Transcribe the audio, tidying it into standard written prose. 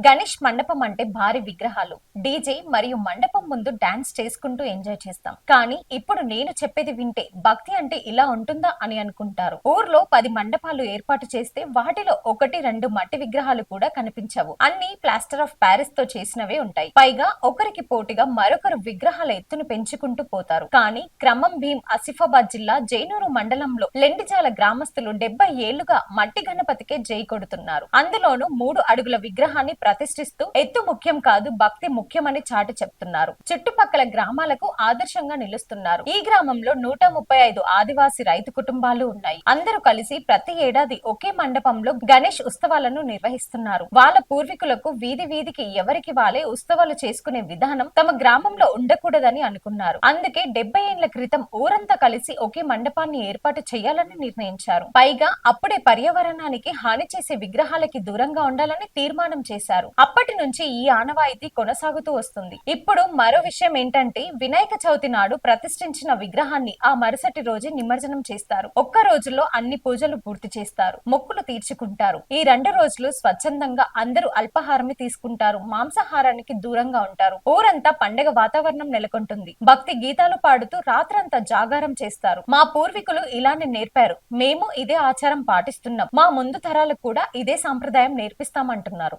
గణేష్ మండపం అంటే భారీ విగ్రహాలు, డీజే మరియు మండపం ముందు డాన్స్ చేసుకుంటూ ఎంజాయ్ చేస్తాం. కానీ ఇప్పుడు నేను చెప్పేది వింటే భక్తి అంటే ఇలా ఉంటుందా అని అనుకుంటారు. ఊర్లో 10 మండపాలు ఏర్పాటు చేస్తే వాటిలో 1-2 మట్టి విగ్రహాలు కూడా కనిపించవు. అన్ని ప్లాస్టర్ ఆఫ్ ప్యారిస్ తో చేసినవే ఉంటాయి. పైగా ఒకరికి పోటీగా మరొకరు విగ్రహాల ఎత్తును పెంచుకుంటూ పోతారు. కానీ క్రమం భీం ఆసిఫాబాద్ జిల్లా జైనూరు మండలంలో లెండిజాల గ్రామస్తులు 70 ఏళ్లుగా మట్టి గణపతికే జై కొడుతున్నారు. అందులోనూ 3 అడుగుల విగ్రహాన్ని ప్రతిష్ఠిస్తూ ఎత్తు ముఖ్యం కాదు, భక్తి ముఖ్యమని చాటి చెప్తున్నారు. చుట్టుపక్కల గ్రామాలకు ఆదర్శంగా నిలుస్తున్నారు. ఈ గ్రామంలో 135 ఆదివాసీ రైతు కుటుంబాలు ఉన్నాయి. అందరూ కలిసి ప్రతి ఏడాది ఒకే మండపంలో గణేష్ ఉత్సవాలను నిర్వహిస్తున్నారు. వాళ్ళ పూర్వీకులకు వీధి వీధికి ఎవరికి వాళ్ళే ఉత్సవాలు చేసుకునే విధానం తమ గ్రామంలో ఉండకూడదని అనుకున్నారు. అందుకే 70 ఏళ్ల క్రితం ఊరంతా కలిసి ఒకే మండపాన్ని ఏర్పాటు చేయాలని నిర్ణయించారు. పైగా అప్పుడే పర్యావరణానికి హాని చేసే విగ్రహాలకి దూరంగా ఉండాలని తీర్మానం చేశారు. అప్పటి నుంచి ఈ ఆనవాయితీ కొనసాగుతూ వస్తుంది. ఇప్పుడు మరో విషయం ఏంటంటే వినాయక చవితి నాడు ప్రతిష్ఠించిన విగ్రహాన్ని ఆ మరుసటి రోజే నిమజ్జనం చేస్తారు. ఒక్క రోజులో అన్ని పూజలు పూర్తి చేస్తారు, మొక్కులు తీర్చుకుంటారు. ఈ 2 రోజులు స్వచ్ఛందంగా అందరూ అల్పాహారమే తీసుకుంటారు, మాంసాహారానికి దూరంగా ఉంటారు. ఊరంతా పండగ వాతావరణం నెలకొంటుంది. భక్తి గీతాలు పాడుతూ రాత్రంతా జాగారం చేస్తారు. మా పూర్వీకులు ఇలానే నేర్పారు, మేము ఇదే ఆచారం పాటిస్తున్నాం, మా ముందు తరాలకు కూడా ఇదే సాంప్రదాయం నేర్పిస్తామంటున్నారు.